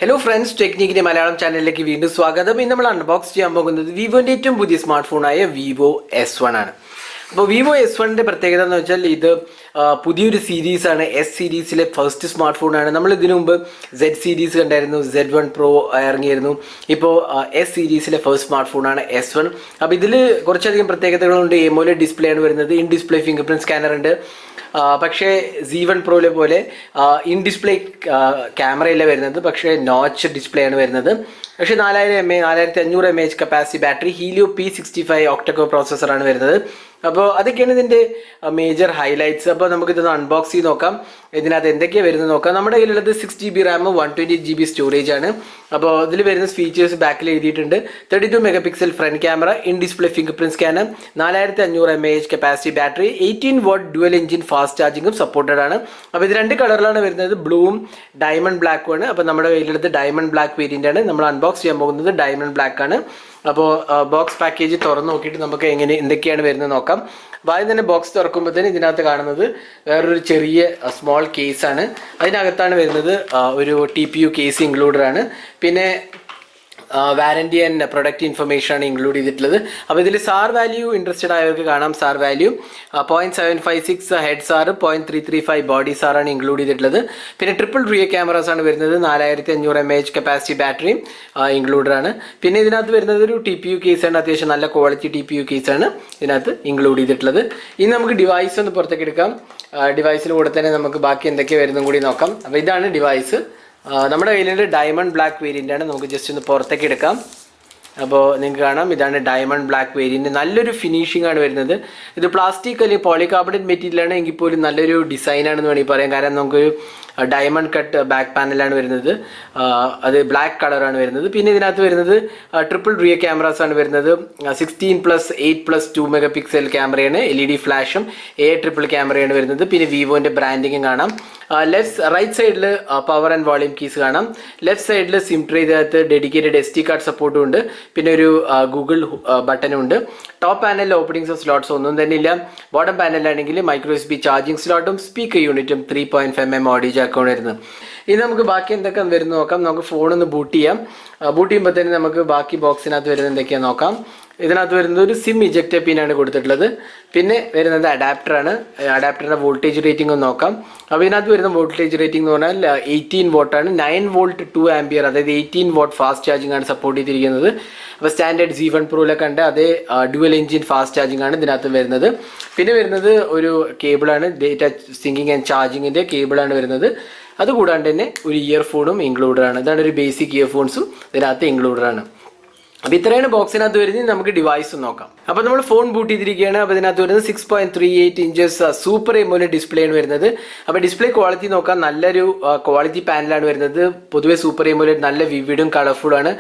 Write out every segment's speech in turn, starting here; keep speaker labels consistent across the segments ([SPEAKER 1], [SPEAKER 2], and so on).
[SPEAKER 1] Hello friends, Technique Malayalam channel like വീണ്ടും സ്വാഗതം. ഇന്ന് നമ്മൾ അൺബോക്സ് ചെയ്യാൻ പോകുന്നത് വിവോന്റെ ഏറ്റവും പുതിയ സ്മാർട്ട് ഫോണായ വിവോ S1 ആണ്. അപ്പോൾ വിവോ S1ന്റെ പ്രത്യേകത എന്ന് വെച്ചാൽ ഇത് പുതിയൊരു സീരീസ് ആണ്. എസ് സീരീസിലെ ഫസ്റ്റ് സ്മാർട്ട് ഫോണാണ്. നമ്മൾ ഇതിനു മുമ്പ് Z സീരീസ് കണ്ടായിരുന്നു, Z1 Pro ഇറങ്ങിയിരുന്നു. ഇപ്പോൾ എസ് സീരീസിലെ ഫസ്റ്റ് സ്മാർട്ട് ഫോണാണ് S1. അപ്പോൾ ഇതിൽ കുറച്ചധികം പ്രത്യേകതകളുണ്ട്. AMOLED ഡിസ്പ്ലേ ആണ് വരുന്നത്, in display fingerprint scanner ഉണ്ട്. പക്ഷേ Z1 Proയിലെ പോലെ ഇൻ ഡിസ്പ്ലേ ക്യാമറയില്ല വരുന്നത്, പക്ഷേ നോച്ച് ഡിസ്പ്ലേ ആണ് വരുന്നത്. പക്ഷേ 4500 mAh capacity battery, Helio P65 ഒക്ടകോ പ്രോസസ്സറാണ് വരുന്നത്. അപ്പോൾ അതൊക്കെയാണ് ഇതിൻ്റെ മേജർ ഹൈലൈറ്റ്സ്. അപ്പോൾ നമുക്കിതൊന്ന് അൺബോക്സ് ചെയ്ത് നോക്കാം, ഇതിനകത്ത് എന്തൊക്കെയാണ് വരുന്നത് നോക്കാം. നമ്മുടെ കയ്യിലുള്ളത് 6GB RAM 128GB സ്റ്റോറേജ് ആണ്. അപ്പോൾ ഇതിൽ വരുന്ന ഫീച്ചേഴ്സ് ബാക്കിൽ എഴുതിയിട്ടുണ്ട്. 32 MP front camera, in display fingerprint scanner, 4500 mAh capacity battery, 18W dual engine fast ചാർജിങ്ങും സപ്പോർട്ടഡ് ആണ്. അപ്പോൾ ഇത് രണ്ട് കളറിലാണ് വരുന്നത്, ബ്ലൂവും ഡയമണ്ട് ബ്ലാക്കും ആണ്. അപ്പോൾ നമ്മുടെ കയ്യിലുള്ളത് ഡയമണ്ട് ബ്ലാക്ക് വേരിയൻ്റ് ആണ്. നമ്മൾ അൺബോക്സ് ചെയ്യാൻ പോകുന്നത് ഡയമണ്ട് ബ്ലാക്ക് ആണ്. അപ്പോൾ ബോക്സ് പാക്കേജ് തുറന്ന് നോക്കിയിട്ട് നമുക്ക് എന്തൊക്കെയാണ് വരുന്നത് നോക്കാം. അപ്പോൾ ആദ്യം തന്നെ ബോക്സ് തുറക്കുമ്പോഴത്തേന് ഇതിനകത്ത് കാണുന്നത് വേറൊരു ചെറിയ സ്മോൾ കേസാണ്. അതിനകത്താണ് വരുന്നത് ഒരു TPU കേസ് ഇൻക്ലൂഡഡ് ആണ്. പിന്നെ വാറൻറ്റി ആൻഡ് പ്രൊഡക്റ്റ് ഇൻഫർമേഷൻ ആണ് ഇൻക്ലൂഡ് ചെയ്തിട്ടുള്ളത്. അപ്പോൾ ഇതിൽ സാർ വാല്യൂ ഇൻട്രസ്റ്റഡ് ആയവർക്ക് കാണാം. Sir value 0.756 head sir, 0.335 body സാറാണ് ഇൻക്ലൂഡ് ചെയ്തിട്ടുള്ളത്. പിന്നെ ട്രിപ്പിൾ റിയർ ക്യാമറാസ് ആണ് വരുന്നത്, 4500 mAh കപ്പാസിറ്റി ബാറ്ററിയും ഇൻക്ലൂഡഡ് ആണ്. പിന്നെ ഇതിനകത്ത് വരുന്നത് ഒരു TPU കേസാണ്, അത്യാവശ്യം നല്ല ക്വാളിറ്റി TPU കേസാണ് ഇതിനകത്ത് ഇൻക്ലൂഡ് ചെയ്തിട്ടുള്ളത്. ഇനി നമുക്ക് ഡിവൈസ് ഒന്ന് പുറത്തേക്ക് എടുക്കാം. ഡിവൈസിൽ കൂടെ തന്നെ നമുക്ക് ബാക്കി എന്തൊക്കെയാണ് വരുന്നതും കൂടി നോക്കാം. അപ്പോൾ ഇതാണ് ഡിവൈസ്. നമ്മുടെ കയ്യിലുള്ള ഡയമണ്ട് ബ്ലാക്ക് വേരിയൻ്റ് ആണ്. നമുക്ക് ജസ്റ്റ് ഒന്ന് പുറത്തേക്ക് എടുക്കാം. അപ്പോൾ നിങ്ങൾക്ക് കാണാം, ഇതാണ് ഡയമണ്ട് ബ്ലാക്ക് വേരിയൻറ്റ്. നല്ലൊരു ഫിനിഷിംഗ് ആണ് വരുന്നത്. ഇത് പ്ലാസ്റ്റിക് അല്ലെങ്കിൽ പോളികാർബണേറ്റ് മെറ്റീരിയലാണ്, എങ്കിൽ പോലും നല്ലൊരു ഡിസൈനാണെന്ന് വേണമെങ്കിൽ പറയാം. കാരണം നമുക്കൊരു ഡയമണ്ട് കട്ട് ബാക്ക് പാനലാണ് വരുന്നത്, അത് ബ്ലാക്ക് കളറാണ് വരുന്നത്. പിന്നെ ഇതിനകത്ത് വരുന്നത് ട്രിപ്പിൾ റിയർ ക്യാമറാസ് ആണ് വരുന്നത്. 16+8+2 MP ക്യാമറയാണ്, LED ഫ്ലാഷും ട്രിപ്പിൾ ക്യാമറയാണ് വരുന്നത്. പിന്നെ വിവോൻ്റെ ബ്രാൻഡിങ്ങും കാണാം. റൈറ്റ് സൈഡിൽ പവർ ആൻഡ് വോളിയം കീസ് കാണാം. ലെഫ്റ്റ് സൈഡിൽ സിം ട്രേ, ഇതിനകത്ത് ഡെഡിക്കേറ്റഡ് SD കാർഡ് സപ്പോർട്ടും ഉണ്ട്. പിന്നെ ഒരു ഗൂഗിൾ ബട്ടനും ഉണ്ട്. ടോപ്പ് പാനലിൽ ഓപ്പണിംഗ്സോ സ്ലോട്ട്സോ ഒന്നും തന്നെ ഇല്ല. ബോട്ടം പാനലിലാണെങ്കിൽ മൈക്രോ USB ചാർജിങ് സ്ലോട്ടും സ്പീക്കർ യൂണിറ്റും 3.5mm ഓഡിയോ ജാക്കാണ് വരുന്നത്. ഇനി നമുക്ക് ബാക്കി എന്തൊക്കെ വരുന്നു നോക്കാം. നമുക്ക് ഫോണൊന്ന് ബൂട്ട് ചെയ്യാം. ബൂട്ട് ചെയ്യുമ്പോൾ തന്നെ നമുക്ക് ബാക്കി ബോക്സിനകത്ത് വരുന്നത് എന്തൊക്കെയാണെന്ന് നോക്കാം. ഇതിനകത്ത് വരുന്നത് ഒരു സിം ഇജക്ടർ പിന്നാണ് കൊടുത്തിട്ടുള്ളത്. പിന്നെ വരുന്നത് അഡാപ്റ്ററാണ്. അഡാപ്റ്ററിൻ്റെ വോൾട്ടേജ് റേറ്റിംഗ് ഒന്ന് നോക്കാം. അപ്പോൾ ഇതിനകത്ത് വരുന്ന വോൾട്ടേജ് റേറ്റിംഗ് എന്ന് പറഞ്ഞാൽ 18 വോട്ടാണ്. 9V 2A, അതായത് 18W ഫാസ്റ്റ് ചാർജിങ് ആണ് സപ്പോർട്ട് ചെയ്തിരിക്കുന്നത്. അപ്പോൾ സ്റ്റാൻഡേർഡ് Z1 Proയിലൊക്കെ ഉണ്ട് അതേ ഡുവൽ എഞ്ചിൻ ഫാസ്റ്റ് ചാർജിങ് ആണ് ഇതിനകത്ത് വരുന്നത്. പിന്നെ വരുന്നത് ഒരു കേബിളാണ്, ഡേറ്റ സിങ്കിങ് ആൻഡ് ചാർജിങ്ങിൻ്റെ കേബിളാണ് വരുന്നത്. അതുകൂടാണ്ട് തന്നെ ഒരു ഇയർഫോണും ഇൻക്ലൂഡഡ് ആണ്. ഇതാണ് ഒരു ബേസിക് ഇയർഫോൺസും ഇതിനകത്ത് ഇൻക്ലൂഡഡ് ആണ്. അപ്പോൾ ഇത്രയാണ് ബോക്സിനകത്ത് വരുന്നത്. നമുക്ക് ഡിവൈസ് നോക്കാം. അപ്പോൾ നമ്മൾ ഫോൺ ബൂട്ട് ചെയ്തിരിക്കുകയാണ്. അപ്പോൾ ഇതിനകത്ത് വരുന്നത് 6.38 ഇഞ്ചസ് സൂപ്പർ AMOLED ഡിസ്പ്ലേ ആണ് വരുന്നത്. അപ്പോൾ ഡിസ്പ്ലേ ക്വാളിറ്റി നോക്കാം, നല്ലൊരു ക്വാളിറ്റി പാനലാണ് വരുന്നത്. പൊതുവെ സൂപ്പർ AMOLED നല്ല വിവിഡും കളർഫുള്ളാണ്.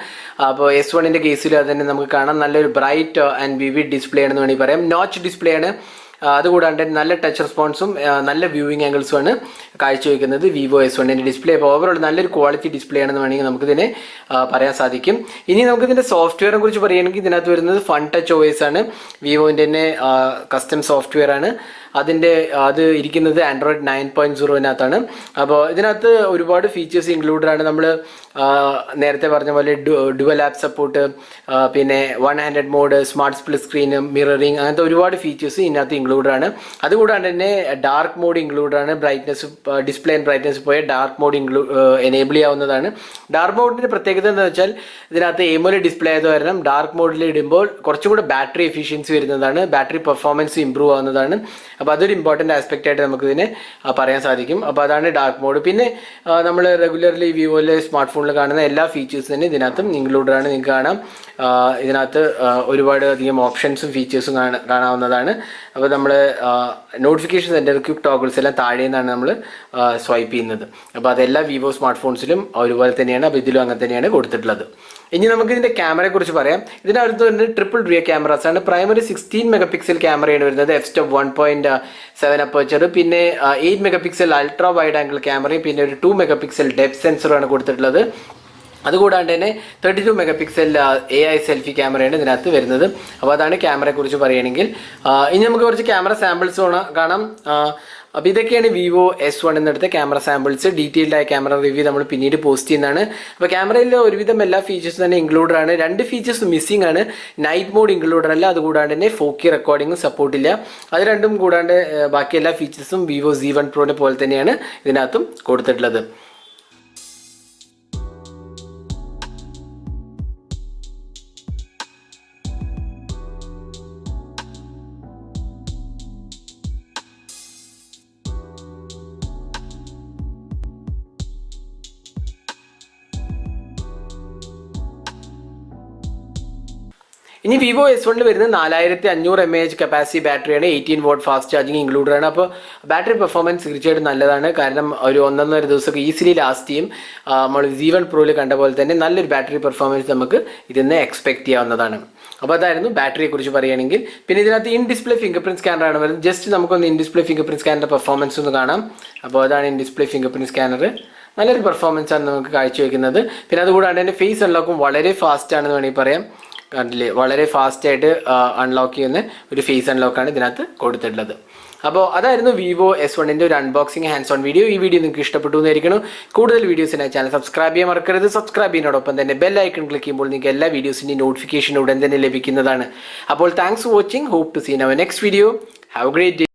[SPEAKER 1] അപ്പോൾ S1ൻ്റെ കേസിൽ അത് തന്നെ നമുക്ക് കാണാം, നല്ലൊരു ബ്രൈറ്റ് ആൻഡ് വിവിഡ് ഡിസ്പ്ലേ ആണെന്ന് വേണമെങ്കിൽ പറയാം. നോച്ച് ഡിസ്പ്ലേ ആണ്. അതുകൂടാണ്ട് നല്ല ടച്ച് റെസ്പോൺസും നല്ല വ്യൂവിങ് ആംഗിൾസുമാണ് കാഴ്ചവെക്കുന്നത് വിവോ S1ൻ്റെ ഡിസ്പ്ലേ. അപ്പോൾ ഓവറോൾ നല്ലൊരു ക്വാളിറ്റി ഡിസ്പ്ലേ ആണെന്ന് വേണമെങ്കിൽ നമുക്കിതിനെ പറയാൻ സാധിക്കും. ഇനി നമുക്കിതിൻ്റെ സോഫ്റ്റ്വെയറിനെ കുറിച്ച് പറയുകയാണെങ്കിൽ ഇതിനകത്ത് വരുന്നത് ഫൺ ടച്ച് OS ആണ്. വിവോൻ്റെ തന്നെ കസ്റ്റം സോഫ്റ്റ്വെയർ ആണ്. അത് ഇരിക്കുന്നത് Android 9.0-നകത്താണ്. അപ്പോൾ ഇതിനകത്ത് ഒരുപാട് ഫീച്ചേഴ്സ് ഇൻക്ലൂഡഡ് ആണ്. നമ്മൾ നേരത്തെ പറഞ്ഞ പോലെ ഡുവൽ ആപ്പ് സപ്പോർട്ട്, പിന്നെ 1 handed mode, smart split screen, mirroring, അങ്ങനത്തെ ഒരുപാട് ഫീച്ചേഴ്സ് ഇതിനകത്ത് ഇൻക്ലൂഡഡ് ആണ്. അതുകൂടാണ്ട് തന്നെ ഡാർക്ക് മോഡ് ഇൻക്ലൂഡഡ് ആണ്. ബ്രൈറ്റ്നസ്, ഡിസ്പ്ലേ ആൻഡ് ബ്രൈറ്റ്നസ് പോയ ഡാർക്ക് മോഡ് എനേബിൾ ചെയ്യാവുന്നതാണ്. ഡാർക്ക് മോഡിൻ്റെ പ്രത്യേകത എന്ന് വെച്ചാൽ ഇതിനകത്ത് AMOLED ഡിസ്പ്ലേ ആയത് കാരണം ഡാർക്ക് മോഡിൽ ഇടുമ്പോൾ കുറച്ചും കൂടെ ബാറ്ററി എഫിഷ്യൻസി വരുന്നതാണ്, ബാറ്ററി പെർഫോമൻസ് ഇമ്പ്രൂവ് ആവുന്നതാണ്. അപ്പോൾ അതൊരു ഇമ്പോർട്ടൻ്റ് ആസ്പെക്റ്റ് ആയിട്ട് നമുക്കിതിനെ പറയാൻ സാധിക്കും. അപ്പോൾ അതാണ് ഡാർക്ക് മോഡ്. പിന്നെ നമ്മൾ റെഗുലർലി വിവോയിലെ സ്മാർട്ട് ഫോണിൽ കാണുന്ന എല്ലാ ഫീച്ചേഴ്സും തന്നെ ഇതിനകത്തും ഇൻക്ലൂഡഡ് ആണ്. നിങ്ങൾക്ക് കാണാം ഇതിനകത്ത് ഒരുപാട് അധികം ഓപ്ഷൻസും ഫീച്ചേഴ്സും കാണാവുന്നതാണ്. അപ്പോൾ നമ്മൾ നോട്ടിഫിക്കേഷൻ സെൻറ്റർ, ക്വിക്ക് ടോഗിൾസ് എല്ലാം താഴെ നിന്നാണ് നമ്മൾ സ്വൈപ്പ് ചെയ്യുന്നത്. അപ്പോൾ അതെല്ലാ വിവോ സ്മാർട്ട് ഫോൺസിലും ഒരുപോലെ തന്നെയാണ്. അപ്പോൾ ഇതിലും അങ്ങനെ തന്നെയാണ് കൊടുത്തിട്ടുള്ളത്. ഇനി നമുക്ക് ഇതിൻ്റെ ക്യാമറയെ കുറിച്ച് പറയാം. ഇതിനകത്ത് വരുന്നത് ട്രിപ്പിൾ റിയർ ക്യാമറാസ് ആണ്. പ്രൈമറി 16 MP ക്യാമറയാണ് വരുന്നത്, f/stop 1.7 അപ്പർച്ചർ. പിന്നെ 8 MP അൾട്രാ വൈഡ് ആംഗിൾ ക്യാമറയും പിന്നെ ഒരു 2 MP ഡെപ്ത് സെൻസറുമാണ് കൊടുത്തിട്ടുള്ളത്. അതുകൂടാണ്ട് തന്നെ 32 MP AI സെൽഫി ക്യാമറയാണ് ഇതിനകത്ത് വരുന്നത്. അപ്പോൾ അതാണ് ക്യാമറയെ കുറിച്ച് പറയുകയാണെങ്കിൽ. ഇനി നമുക്ക് കുറച്ച് ക്യാമറ സാമ്പിൾസ് കാണാം. അപ്പോൾ ഇതൊക്കെയാണ് വിവോ S1 എന്നെടുത്ത ക്യാമറ സാമ്പിൾസ്. ഡീറ്റെയിൽഡ് ആയ ക്യാമറ റിവ്യൂ നമ്മൾ പിന്നീട് പോസ്റ്റ് ചെയ്യുന്നതാണ്. അപ്പോൾ ക്യാമറയിൽ ഒരുവിധം എല്ലാ ഫീച്ചേഴ്സും തന്നെ ഇൻക്ലൂഡഡ് ആണ്. 2 ഫീച്ചേഴ്സ് മിസ്സിംഗ് ആണ്. നൈറ്റ് മോഡ് ഇൻക്ലൂഡഡ് അല്ല, അതുകൂടാണ്ട് തന്നെ 4K റെക്കോർഡിംഗും സപ്പോർട്ട് ഇല്ല. അത് രണ്ടും കൂടാണ്ട് ബാക്കി എല്ലാ ഫീച്ചേഴ്സും വിവോ Z1 Proനെ പോലെ തന്നെയാണ് ഇതിനകത്തും കൊടുത്തിട്ടുള്ളത്. ഇനി വിവോ S1 വരുന്നത് 4500 mAh കപ്പാസിറ്റി ബാറ്ററിയാണ്. 18 വാട്ട് ഫാസ്റ്റ് ചാർജിങ് ഇൻക്ലൂഡഡ് ആണ്. അപ്പോൾ ബാറ്ററി പെർഫോമൻസ് തീർച്ചയായിട്ടും നല്ലതാണ്. കാരണം ഒരു 1.5 ദിവസമൊക്കെ ഈസിലി ലാസ്റ്റ് ചെയ്യും. നമ്മൾ Z1 Proയിൽ കണ്ട പോലെ തന്നെ നല്ലൊരു ബാറ്ററി പെർഫോമൻസ് നമുക്ക് ഇതിൽ എക്സ്പെക്ട് ചെയ്യാവുന്നതാണ്. അപ്പോൾ അതായിരുന്നു ബാറ്ററിയെ കുറിച്ച് പറയുകയാണെങ്കിൽ. പിന്നെ ഇതിനകത്ത് ഇൻ ഡിസ്പ്ലേ ഫിംഗർ പ്രിന്റ് സ്കാനറാണ് വരുന്നത്. ജസ്റ്റ് നമുക്കൊന്ന് ഇൻ ഡിസ്പ്ലേ ഫിംഗർ പ്രിന്റ് സ്കാനറിന്റെ പെർഫോമൻസ് ഒന്ന് കാണാം. അപ്പോൾ അതാണ് in display fingerprint scanner. നല്ലൊരു പെർഫോമൻസ് ആണ് നമുക്ക് കാഴ്ചവെക്കുന്നത്. പിന്നെ അതുകൂടാണ്ട് തന്നെ ഫേസ് അൺലോക്കും വളരെ ഫാസ്റ്റ് ആണെന്ന് വേണമെങ്കിൽ പറയാം. കണ്ടില്ലേ, വളരെ ഫാസ്റ്റായിട്ട് അൺലോക്ക് ചെയ്യുന്ന ഒരു ഫേസ് അൺലോക്കാണ് ഇതിനകത്ത് കൊടുത്തിട്ടുള്ളത്. അപ്പോൾ അതായിരുന്നു വിവോ S1ൻ്റെ ഒരു അൺബോക്സിങ് ഹാൻഡ്സ് ഓൺ വീഡിയോ. ഈ വീഡിയോ നിങ്ങൾക്ക് ഇഷ്ടപ്പെട്ടു എന്നായിരിക്കണം. കൂടുതൽ വീഡിയോസിനായി ചാനൽ സബ്സ്ക്രൈബ് ചെയ്യാൻ മറക്കരുത്. സബ്സ്ക്രൈബ് ചെയ്യുന്നതോടൊപ്പം തന്നെ ബെൽ ഐക്കൺ ക്ലിക്ക് ചെയ്യുമ്പോൾ നിങ്ങൾക്ക് എല്ലാ വീഡിയോസിൻ്റെയും നോട്ടിഫിക്കേഷൻ ഉടൻ തന്നെ ലഭിക്കുന്നതാണ്. അപ്പോൾ thanks for watching. Hope to see in our next video. Have a great day.